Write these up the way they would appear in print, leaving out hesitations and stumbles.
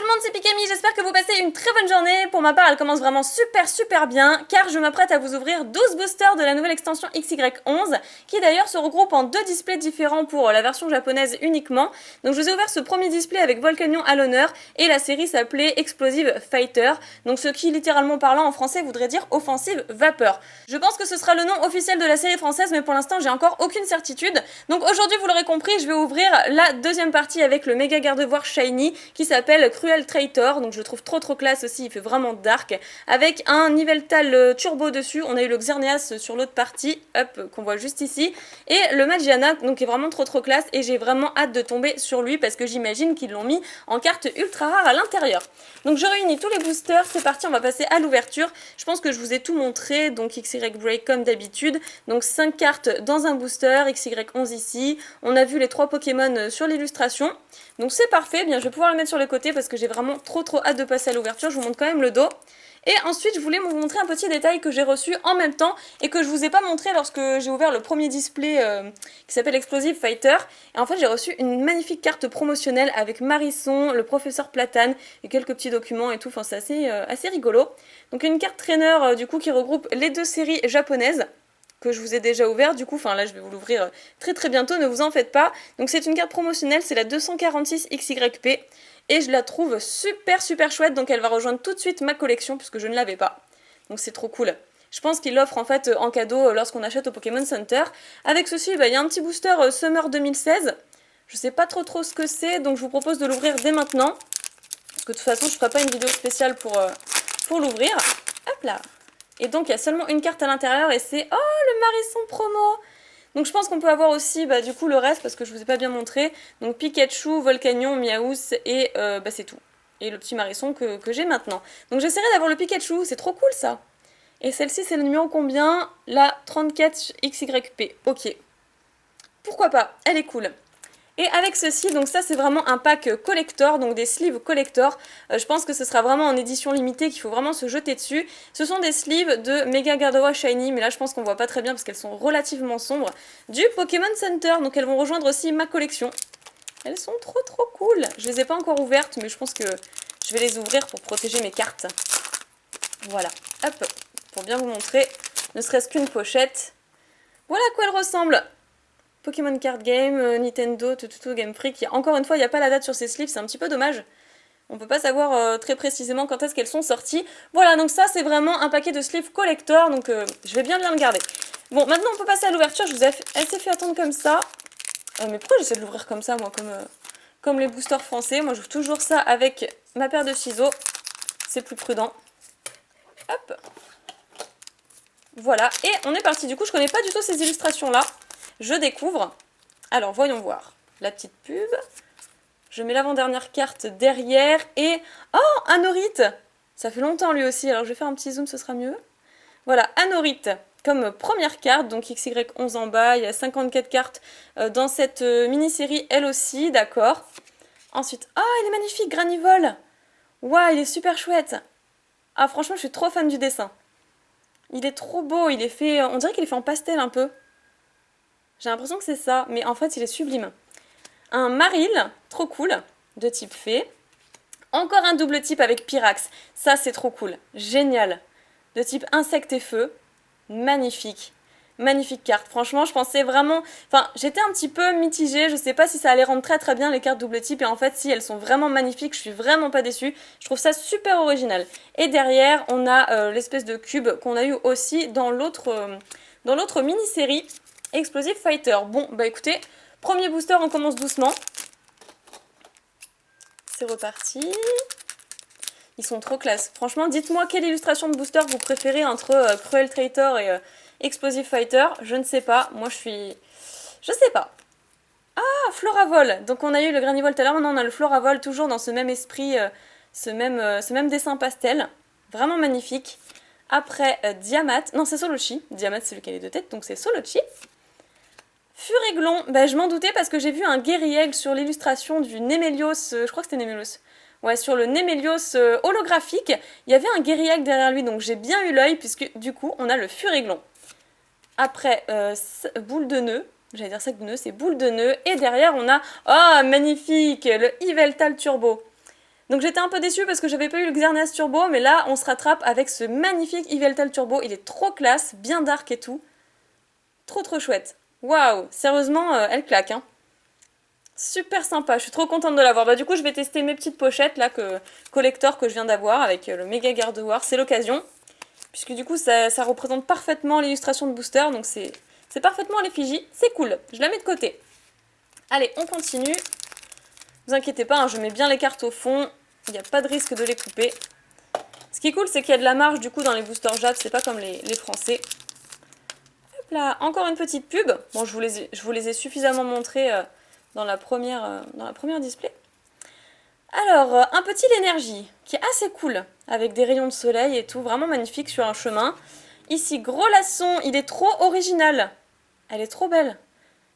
tout le monde, c'est Pikami, j'espère que vous passez une très bonne journée. Pour ma part, elle commence vraiment super bien, car je m'apprête à vous ouvrir 12 boosters de la nouvelle extension XY11, qui d'ailleurs se regroupe en deux displays différents pour la version japonaise uniquement. Donc je vous ai ouvert ce premier display avec Volcanion à l'honneur, et la série s'appelait Explosive Fighter, donc ce qui littéralement parlant en français voudrait dire Offensive Vapeur. Je pense que ce sera le nom officiel de la série française, mais pour l'instant j'ai encore aucune certitude. Donc aujourd'hui, vous l'aurez compris, je vais ouvrir la deuxième partie avec le méga garde-voir Shiny, qui s'appelle Cruel Traitor, donc je le trouve trop classe aussi, il fait vraiment dark, avec un Yveltal turbo dessus. On a eu le Xerneas sur l'autre partie, hop, qu'on voit juste ici, et le Magiana, donc qui est vraiment trop classe, et j'ai vraiment hâte de tomber sur lui, parce que j'imagine qu'ils l'ont mis en carte ultra rare à l'intérieur. Donc je réunis tous les boosters, c'est parti, on va passer à l'ouverture. Je pense que je vous ai tout montré, donc XY Break comme d'habitude, donc 5 cartes dans un booster, XY11 ici, on a vu les 3 Pokémon sur l'illustration, donc c'est parfait. Bien, je vais pouvoir le mettre sur les côtés parce que j'ai vraiment trop hâte de passer à l'ouverture. Je vous montre quand même le dos. Et ensuite, je voulais vous montrer un petit détail que j'ai reçu en même temps et que je vous ai pas montré lorsque j'ai ouvert le premier display qui s'appelle Explosive Fighter. Et en fait, j'ai reçu une magnifique carte promotionnelle avec Marisson, le professeur Platane et quelques petits documents et tout. Enfin, c'est assez rigolo. Donc une carte traîneur du coup qui regroupe les deux séries japonaises que je vous ai déjà ouvert, du coup, enfin là je vais vous l'ouvrir très bientôt, ne vous en faites pas. Donc c'est une carte promotionnelle, c'est la 246 XYP, et je la trouve super chouette, donc elle va rejoindre tout de suite ma collection, puisque je ne l'avais pas. Donc c'est trop cool. Je pense qu'il l'offre en fait en cadeau lorsqu'on achète au Pokémon Center. Avec ceci, il y a un petit booster Summer 2016, je sais pas trop ce que c'est, donc je vous propose de l'ouvrir dès maintenant, parce que de toute façon je ferai pas une vidéo spéciale pour l'ouvrir. Hop là. Et donc il y a seulement une carte à l'intérieur et c'est... Oh, le Marisson promo! Donc je pense qu'on peut avoir aussi du coup le reste parce que je vous ai pas bien montré. Donc Pikachu, Volcanion, Miaous et c'est tout. Et le petit Marisson que j'ai maintenant. Donc j'essaierai d'avoir le Pikachu, c'est trop cool ça! Et celle-ci c'est le numéro combien? La 34 XYP. Ok. Pourquoi pas? Elle est cool. Et avec ceci, donc ça c'est vraiment un pack collector, donc des sleeves collector. Je pense que ce sera vraiment en édition limitée, qu'il faut vraiment se jeter dessus. Ce sont des sleeves de Mega Gardevoir Shiny, mais là je pense qu'on voit pas très bien parce qu'elles sont relativement sombres. Du Pokémon Center, donc elles vont rejoindre aussi ma collection. Elles sont trop cool. Je les ai pas encore ouvertes, mais je pense que je vais les ouvrir pour protéger mes cartes. Voilà, hop, pour bien vous montrer, ne serait-ce qu'une pochette. Voilà à quoi elles ressemblent. Pokémon Card Game, Nintendo, tout Game Freak. Encore une fois, il n'y a pas la date sur ces sleeves, c'est un petit peu dommage. On peut pas savoir très précisément quand est-ce qu'elles sont sorties. Voilà, donc ça c'est vraiment un paquet de sleeves collector, donc je vais bien le garder. Bon, maintenant on peut passer à l'ouverture, je vous ai assez fait attendre comme ça. Mais pourquoi j'essaie de l'ouvrir comme ça, moi, comme les boosters français? Moi j'ouvre toujours ça avec ma paire de ciseaux, c'est plus prudent. Hop. Voilà, et on est parti. Du coup, je connais pas du tout ces illustrations-là. Je découvre. Alors, voyons voir. La petite pub. Je mets l'avant-dernière carte derrière et... Oh, Anorith! Ça fait longtemps lui aussi, alors je vais faire un petit zoom, ce sera mieux. Voilà, Anorith comme première carte, donc XY11 en bas, il y a 54 cartes dans cette mini-série, elle aussi, d'accord. Ensuite, oh, il est magnifique, Granivol! Waouh, il est super chouette! Ah, franchement, je suis trop fan du dessin. Il est trop beau, il est fait... On dirait qu'il est fait en pastel un peu. J'ai l'impression que c'est ça, mais en fait il est sublime. Un Maril, trop cool, de type fée. Encore un double type avec Pyrax, ça c'est trop cool, génial. De type insecte et feu, magnifique. Magnifique carte, franchement je pensais vraiment... Enfin j'étais un petit peu mitigée, je sais pas si ça allait rendre très bien les cartes double type, et en fait si elles sont vraiment magnifiques, je suis vraiment pas déçue. Je trouve ça super original. Et derrière on a l'espèce de cube qu'on a eu aussi dans l'autre mini-série. Explosive Fighter. Bon, bah écoutez, premier booster, on commence doucement. C'est reparti. Ils sont trop classe. Franchement, dites-moi quelle illustration de booster vous préférez entre Cruel Traitor et Explosive Fighter. Je ne sais pas. Moi, je suis... Je sais pas. Ah, Floravol. Donc on a eu le Granivol tout à l'heure. Maintenant, on a le Floravol, toujours dans ce même esprit, ce même dessin pastel. Vraiment magnifique. Après, Diamat. Non, c'est Solochi. Diamat, c'est lequel est de tête, donc c'est Solochi. Furéglon, je m'en doutais parce que j'ai vu un Guériaigle sur l'illustration du Némélios, je crois que c'était Némélios. Ouais, sur le Némélios holographique, il y avait un Guériaigle derrière lui, donc j'ai bien eu l'œil puisque du coup on a le Furéglon. Après, boule de nœud, j'allais dire sac de nœud, c'est boule de nœud, et derrière on a, oh magnifique, le Yveltal Turbo. Donc j'étais un peu déçue parce que j'avais pas eu le Xerneas Turbo, mais là on se rattrape avec ce magnifique Yveltal Turbo. Il est trop classe, bien dark et tout. Trop chouette. Waouh, sérieusement, elle claque, hein. Super sympa, je suis trop contente de l'avoir. Bah du coup je vais tester mes petites pochettes là, collector que je viens d'avoir avec le Mega Gardevoir, c'est l'occasion. Puisque du coup ça représente parfaitement l'illustration de Booster, donc c'est parfaitement à l'effigie, c'est cool. Je la mets de côté. Allez, on continue. Vous inquiétez pas, hein, je mets bien les cartes au fond, il n'y a pas de risque de les couper. Ce qui est cool, c'est qu'il y a de la marge du coup dans les boosters Jap, c'est pas comme les français. Hop là, encore une petite pub. Bon, je vous les ai suffisamment montrés dans la première display. Alors, un petit l'énergie, qui est assez cool, avec des rayons de soleil et tout, vraiment magnifique sur un chemin. Ici, gros laçon, il est trop original. Elle est trop belle.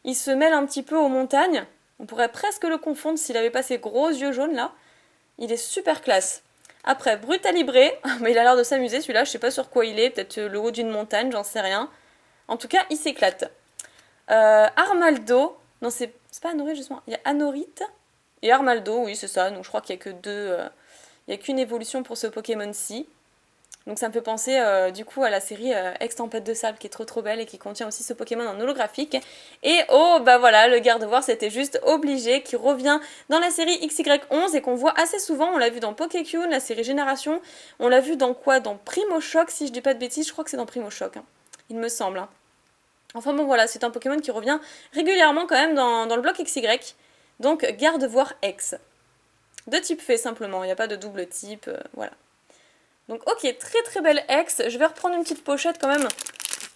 Il se mêle un petit peu aux montagnes. On pourrait presque le confondre s'il avait pas ces gros yeux jaunes là. Il est super classe. Après, Brutalibré, mais il a l'air de s'amuser celui-là, je sais pas sur quoi il est, peut-être le haut d'une montagne, j'en sais rien. En tout cas, il s'éclate. Armaldo, non c'est pas Anorite justement, il y a Anorite et Armaldo, oui c'est ça, donc je crois qu'il y a que deux, il y a qu'une évolution pour ce Pokémon-ci. Donc ça me fait penser du coup à la série Ex-Tempête de Sable qui est trop belle et qui contient aussi ce Pokémon en holographique. Et oh bah voilà, le Gardevoir c'était juste obligé, qui revient dans la série XY11 et qu'on voit assez souvent. On l'a vu dans Pokécune, la série Génération. On l'a vu dans quoi? Dans Primo Choc si je dis pas de bêtises, je crois que c'est dans Primo Choc, hein. Il me semble. Hein. Enfin bon voilà, c'est un Pokémon qui revient régulièrement quand même dans le bloc XY. Donc Gardevoir X. De type fée simplement, il n'y a pas de double type, voilà. Donc ok, très belle ex. Je vais reprendre une petite pochette quand même.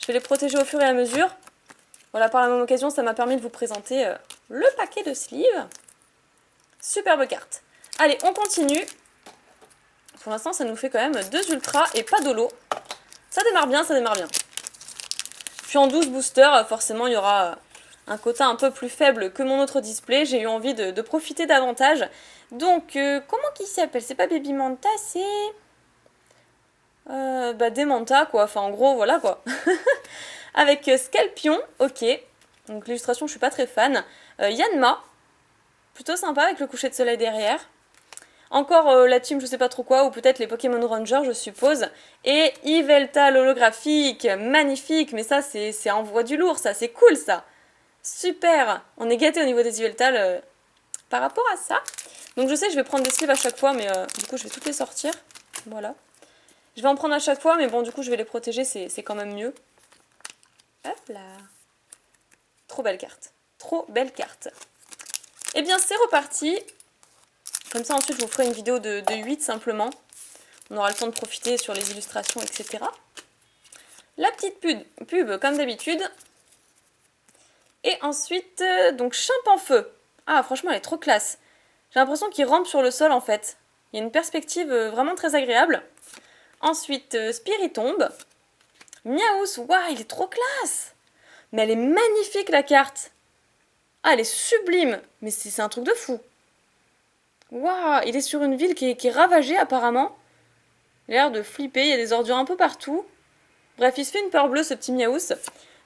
Je vais les protéger au fur et à mesure. Voilà, par la même occasion, ça m'a permis de vous présenter le paquet de sleeves. Superbe carte. Allez, on continue. Pour l'instant, ça nous fait quand même 2 ultras et pas d'holo. Ça démarre bien, ça démarre bien. Puis en 12 boosters, forcément, il y aura un quota un peu plus faible que mon autre display. J'ai eu envie de profiter davantage. Donc, comment qu'il s'appelle? C'est pas Baby Manta, c'est... des Manta quoi, enfin en gros voilà quoi. Avec Scalpion, ok. Donc l'illustration je suis pas très fan. Yanma, plutôt sympa avec le coucher de soleil derrière. Encore la team je sais pas trop quoi, ou peut-être les Pokémon Rangers je suppose. Et Yveltal holographique, magnifique, mais ça c'est envoie du lourd ça, c'est cool ça. Super, on est gâté au niveau des Yveltal par rapport à ça. Donc je sais je vais prendre des sleeves à chaque fois, mais du coup je vais toutes les sortir. Voilà. Je vais en prendre à chaque fois, mais bon, du coup, je vais les protéger, c'est quand même mieux. Hop là. Trop belle carte. Trop belle carte. Eh bien, c'est reparti. Comme ça, ensuite, je vous ferai une vidéo de 8 simplement. On aura le temps de profiter sur les illustrations, etc. La petite pub comme d'habitude. Et ensuite, donc, Chimp en feu. Ah, franchement, elle est trop classe. J'ai l'impression qu'il rampe sur le sol, en fait. Il y a une perspective vraiment très agréable. Ensuite, Spiritomb. Miaous, waouh, il est trop classe. Mais elle est magnifique la carte. Ah, elle est sublime. Mais c'est un truc de fou. Waouh, il est sur une ville qui est ravagée apparemment. Il a l'air de flipper, il y a des ordures un peu partout. Bref, il se fait une peur bleue ce petit Miaous.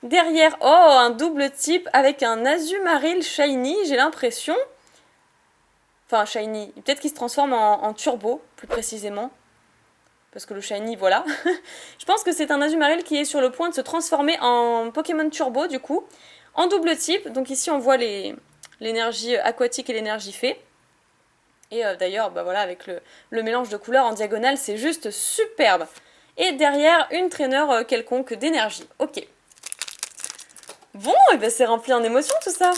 Derrière, oh, un double type avec un Azumarill Shiny, j'ai l'impression. Enfin, Shiny, peut-être qu'il se transforme en turbo, plus précisément. Parce que le shiny, voilà. Je pense que c'est un Azumarill qui est sur le point de se transformer en Pokémon Turbo, du coup, en double type. Donc ici, on voit l'énergie aquatique et l'énergie fée. Et d'ailleurs, bah voilà, avec le mélange de couleurs en diagonale, c'est juste superbe. Et derrière, une traîneur quelconque d'énergie. Ok. Bon, et ben c'est rempli en émotions tout ça.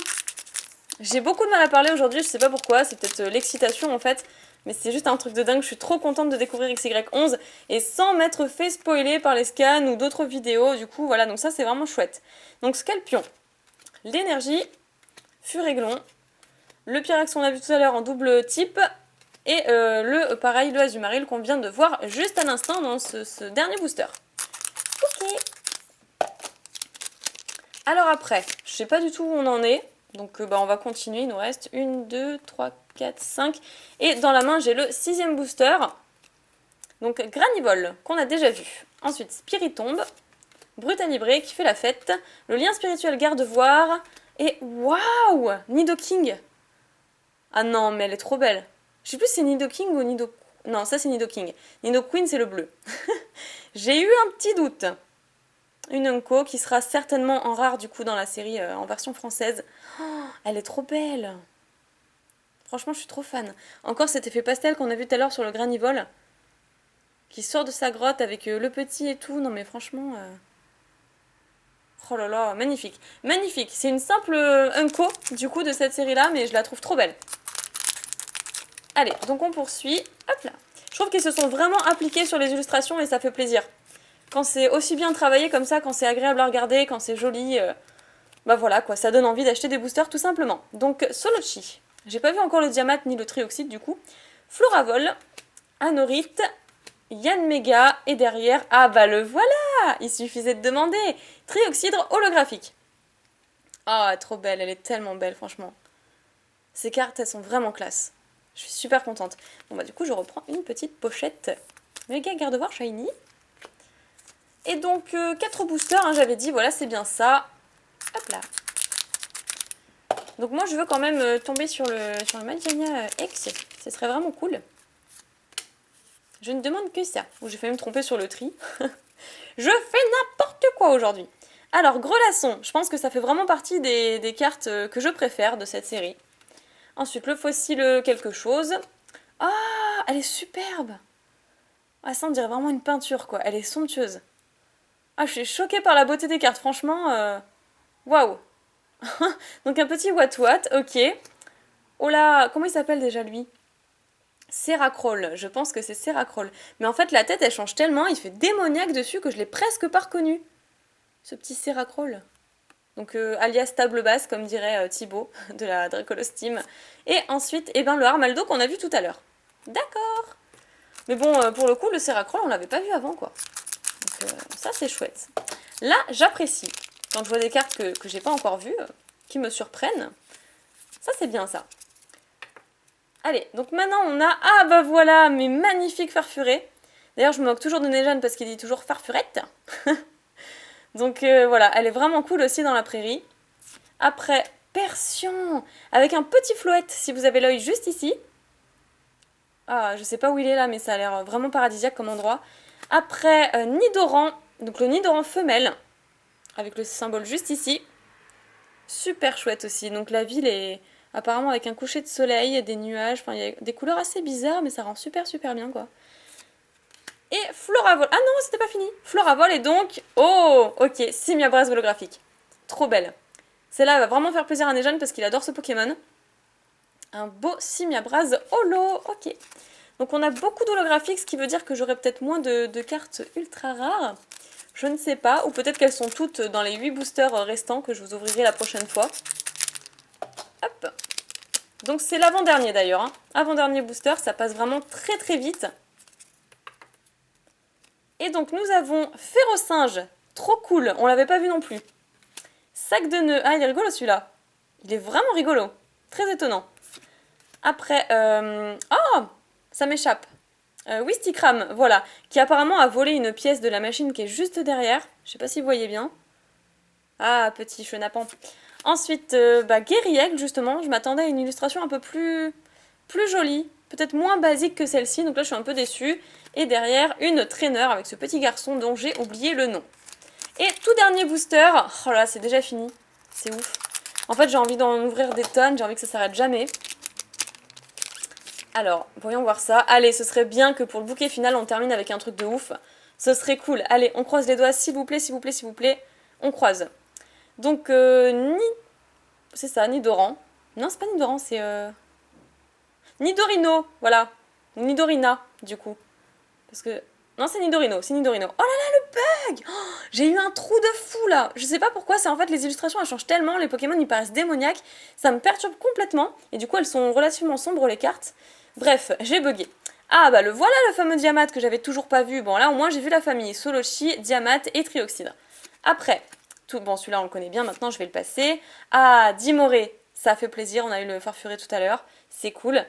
J'ai beaucoup de mal à parler aujourd'hui, je sais pas pourquoi, c'est peut-être l'excitation en fait. Mais c'est juste un truc de dingue, je suis trop contente de découvrir XY11 et sans m'être fait spoiler par les scans ou d'autres vidéos, du coup voilà, donc ça c'est vraiment chouette. Donc Scalpion, l'énergie, Furéglon, le Pyrex on l'a vu tout à l'heure en double type, et pareil, le Azumarill qu'on vient de voir juste à l'instant dans ce dernier booster. Ok. Alors après, je sais pas du tout où on en est, donc on va continuer, il nous reste 1, 2, 3, 4, 5. Et dans la main, j'ai le 6e booster. Donc Granivol, qu'on a déjà vu. Ensuite, Spiritomb, Brutalibré, qui fait la fête. Le lien spirituel Gardevoir. Et waouh, Nidoking. Ah non, mais elle est trop belle. Je sais plus si c'est Nidoking ou Nido... Non, ça c'est Nidoking. Nidoqueen, c'est le bleu. J'ai eu un petit doute. Une Unco qui sera certainement en rare du coup dans la série en version française. Oh, elle est trop belle. Franchement, je suis trop fan. Encore cet effet pastel qu'on a vu tout à l'heure sur le Granivol. Qui sort de sa grotte avec le petit et tout. Non mais franchement... Oh là là, magnifique. Magnifique. C'est une simple Unco du coup de cette série-là, mais je la trouve trop belle. Allez, donc on poursuit. Hop là. Je trouve qu'ils se sont vraiment appliqués sur les illustrations et ça fait plaisir. Quand c'est aussi bien travaillé comme ça, quand c'est agréable à regarder, quand c'est joli, bah voilà quoi, ça donne envie d'acheter des boosters tout simplement. Donc Solochi. J'ai pas vu encore le Diamate ni le Trioxyde du coup. Floravol, Anorith, Yanmega et derrière, ah bah le voilà, il suffisait de demander. Trioxydre holographique. Ah, trop belle, elle est tellement belle franchement. Ces cartes, elles sont vraiment classe. Je suis super contente. Bon bah du coup je reprends une petite pochette méga garde-voir shiny. Et donc 4 boosters, hein, j'avais dit, voilà c'est bien ça. Hop là. Donc moi je veux quand même tomber sur le Magearnia X, ce serait vraiment cool. Je ne demande que ça. Ou j'ai failli me tromper sur le tri. Je fais n'importe quoi aujourd'hui. Alors Grelasson, je pense que ça fait vraiment partie des cartes que je préfère de cette série. Ensuite, le fossile quelque chose. Ah, elle est superbe. Ah, ça, on dirait vraiment une peinture, quoi. Elle est somptueuse. Ah, je suis choquée par la beauté des cartes, franchement. Waouh. Donc, un petit What, ok. Oh là, comment il s'appelle déjà, lui? Seracroll. Je pense que c'est Seracroll. Mais en fait, la tête, elle change tellement, il fait démoniaque dessus que je l'ai presque pas reconnu. Ce petit Seracroll. Donc alias table basse, comme dirait Thibaut de la Dracolos Team. Et ensuite, eh ben, le Armaldo qu'on a vu tout à l'heure. D'accord. Mais bon, pour le coup, le Seracroll, on l'avait pas vu avant, quoi. Donc ça, c'est chouette. Là, j'apprécie. Quand je vois des cartes que j'ai pas encore vues, qui me surprennent. Ça, c'est bien, ça. Allez, donc maintenant, on a... Ah, bah voilà, mes magnifiques farfurets. D'ailleurs, je me moque toujours de Nejane parce qu'il dit toujours farfurette. Donc voilà, elle est vraiment cool aussi dans la prairie. Après, Persian, avec un petit floette, si vous avez l'œil juste ici. Ah, je sais pas où il est là, mais ça a l'air vraiment paradisiaque comme endroit. Après, Nidoran, donc le Nidoran femelle, avec le symbole juste ici. Super chouette aussi, donc la ville est apparemment avec un coucher de soleil, des nuages, enfin il y a des couleurs assez bizarres, mais ça rend super bien quoi. Et Floravol. Ah non, c'était pas fini. Floravol est donc... Oh, ok, Simiabras holographique. Trop belle. Celle-là va vraiment faire plaisir à Nejane parce qu'il adore ce Pokémon. Un beau Simiabras holo. Ok. Donc on a beaucoup d'holographiques, ce qui veut dire que j'aurai peut-être moins de cartes ultra rares. Je ne sais pas. Ou peut-être qu'elles sont toutes dans les 8 boosters restants que je vous ouvrirai la prochaine fois. Hop. Donc c'est l'avant-dernier d'ailleurs. Hein. Avant-dernier booster, ça passe vraiment très vite. Et donc nous avons Férocinge, trop cool, on l'avait pas vu non plus. Sac de nœuds, ah il est rigolo celui-là. Il est vraiment rigolo, très étonnant. Après, oh, ça m'échappe. Wistikram, voilà, qui apparemment a volé une pièce de la machine qui est juste derrière. Je sais pas si vous voyez bien. Ah, petit chenapan. Ensuite, Guériaigle, justement, je m'attendais à une illustration un peu plus jolie, peut-être moins basique que celle-ci, donc là je suis un peu déçue. Et derrière, une trainer avec ce petit garçon dont j'ai oublié le nom. Et tout dernier booster, oh là c'est déjà fini, c'est ouf. En fait j'ai envie d'en ouvrir des tonnes, j'ai envie que ça s'arrête jamais. Alors, voyons voir ça. Allez, ce serait bien que pour le bouquet final on termine avec un truc de ouf. Ce serait cool. Allez, on croise les doigts, s'il vous plaît, s'il vous plaît, s'il vous plaît. On croise. Donc, c'est ça, Nidoran. Non, c'est pas Nidoran, c'est... Nidorino, voilà. Ou Nidorina, du coup. Parce que... Non, c'est Nidorino, c'est Nidorino. Oh là là, le bug! Oh, j'ai eu un trou de fou, là. Je sais pas pourquoi, c'est en fait, les illustrations, elles changent tellement, les Pokémon, ils paraissent démoniaques. Ça me perturbe complètement. Et du coup, elles sont relativement sombres, les cartes. Bref, j'ai bugué. Ah, bah le voilà, le fameux Diamate que j'avais toujours pas vu. Bon, là, au moins, j'ai vu la famille. Solochi, Diamate et Trioxydre. Après, tout... Bon, celui-là, on le connaît bien. Maintenant, je vais le passer. Ah, Dimoré. Ça fait plaisir. On a eu le farfuré tout à l'heure. C'est cool.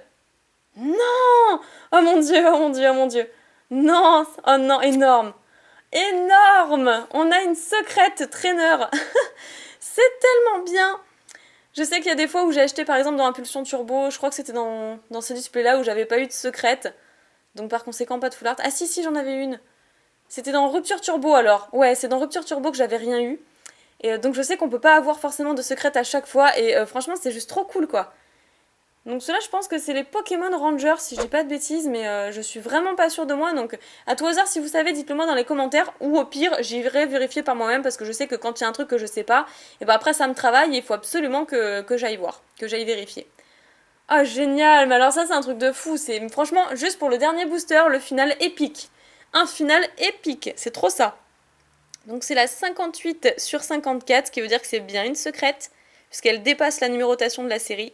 Non! Oh mon dieu, oh mon dieu, oh mon dieu. Non, oh non, énorme. Énorme! On a une secrète trainer. C'est tellement bien. Je sais qu'il y a des fois où j'ai acheté par exemple dans Impulsion Turbo, je crois que c'était dans ce display là où j'avais pas eu de secrète. Donc par conséquent pas de full art. Ah si j'en avais une. C'était dans Rupture Turbo alors. Ouais, c'est dans Rupture Turbo que j'avais rien eu. Et donc je sais qu'on peut pas avoir forcément de secrète à chaque fois et franchement c'est juste trop cool quoi. Donc ceux-là je pense que c'est les Pokémon Rangers si je dis pas de bêtises mais je suis vraiment pas sûre de moi donc à tout hasard si vous savez dites-le moi dans les commentaires ou au pire j'irai vérifier par moi-même parce que je sais que quand il y a un truc que je sais pas et ben après ça me travaille et il faut absolument que j'aille voir, que j'aille vérifier. Ah génial, mais alors ça c'est un truc de fou, c'est franchement juste pour le dernier booster le final épique. Un final épique, c'est trop ça. Donc c'est la 58 sur 54, ce qui veut dire que c'est bien une secrète, puisqu'elle dépasse la numérotation de la série.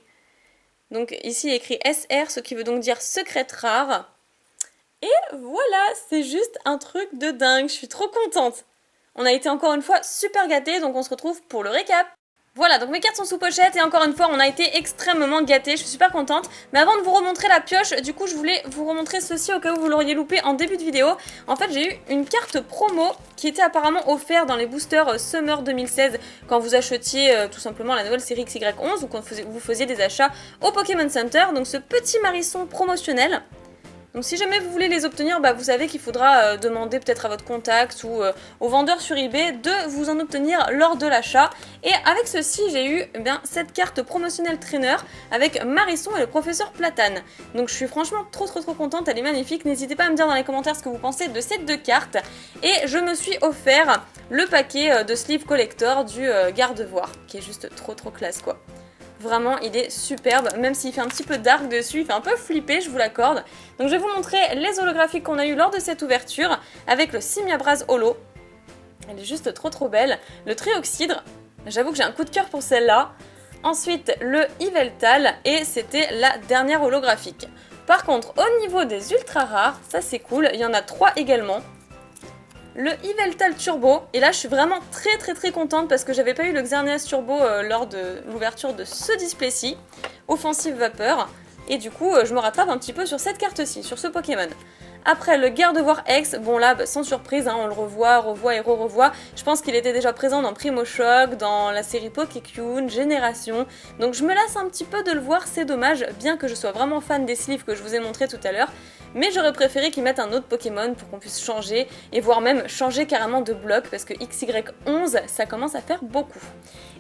Donc ici il est écrit SR, ce qui veut donc dire secrète rare. Et voilà, c'est juste un truc de dingue, je suis trop contente. On a été encore une fois super gâtés, donc on se retrouve pour le récap. Voilà, donc mes cartes sont sous pochette et encore une fois on a été extrêmement gâtés, je suis super contente. Mais avant de vous remontrer la pioche, du coup je voulais vous remontrer ceci au cas où vous l'auriez loupé en début de vidéo. En fait j'ai eu une carte promo qui était apparemment offerte dans les boosters Summer 2016 quand vous achetiez tout simplement la nouvelle série XY11 ou quand vous faisiez des achats au Pokémon Center. Donc ce petit marisson promotionnel. Donc si jamais vous voulez les obtenir, bah, vous savez qu'il faudra demander peut-être à votre contact ou au vendeur sur eBay de vous en obtenir lors de l'achat. Et avec ceci, j'ai eu cette carte promotionnelle trainer avec Marisson et le professeur Platane. Donc je suis franchement trop contente, elle est magnifique. N'hésitez pas à me dire dans les commentaires ce que vous pensez de ces deux cartes. Et je me suis offert le paquet de sleeve collector du Gardevoir, qui est juste trop classe quoi. Vraiment, il est superbe, même s'il fait un petit peu dark dessus, il fait un peu flipper, je vous l'accorde. Donc je vais vous montrer les holographiques qu'on a eu lors de cette ouverture, avec le Simiabras Holo. Elle est juste trop belle. Le Trioxydre, j'avoue que j'ai un coup de cœur pour celle-là. Ensuite, le Yveltal, et c'était la dernière holographique. Par contre, au niveau des ultra rares, ça c'est cool, il y en a 3 également. Le Yveltal Turbo, et là je suis vraiment très contente parce que j'avais pas eu le Xerneas Turbo lors de l'ouverture de ce display-ci, Offensive Vapeur, et du coup je me rattrape un petit peu sur cette carte-ci, sur ce Pokémon. Après le Gardevoir X, bon là sans surprise, hein, on le revoit et revoit, je pense qu'il était déjà présent dans Primo Choc, dans la série Pokécune, Génération, donc je me lasse un petit peu de le voir, c'est dommage, bien que je sois vraiment fan des sleeves que je vous ai montré tout à l'heure, mais j'aurais préféré qu'ils mettent un autre Pokémon pour qu'on puisse changer, et voire même changer carrément de bloc, parce que XY11, ça commence à faire beaucoup.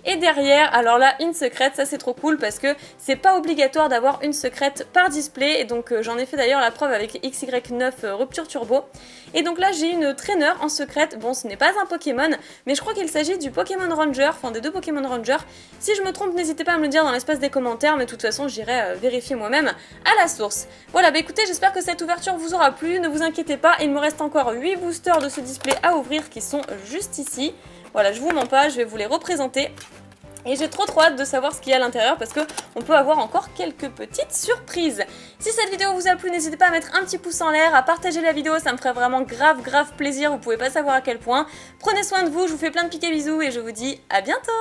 Et derrière, alors là, une secrète, ça c'est trop cool, parce que c'est pas obligatoire d'avoir une secrète par display, et donc j'en ai fait d'ailleurs la preuve avec XY9 Rupture Turbo. Et donc là, j'ai une trainer en secrète, bon ce n'est pas un Pokémon, mais je crois qu'il s'agit du Pokémon Ranger, enfin des deux Pokémon Ranger. Si je me trompe, n'hésitez pas à me le dire dans l'espace des commentaires, mais de toute façon, j'irai vérifier moi-même à la source. Voilà, bah écoutez, j'espère que cette ouverture vous aura plu, ne vous inquiétez pas, il me reste encore 8 boosters de ce display à ouvrir qui sont juste ici. Voilà, je vous mens pas, je vais vous les représenter. Et j'ai trop hâte de savoir ce qu'il y a à l'intérieur parce qu'on peut avoir encore quelques petites surprises. Si cette vidéo vous a plu, n'hésitez pas à mettre un petit pouce en l'air, à partager la vidéo, ça me ferait vraiment grave plaisir, vous pouvez pas savoir à quel point. Prenez soin de vous, je vous fais plein de piquets bisous et je vous dis à bientôt!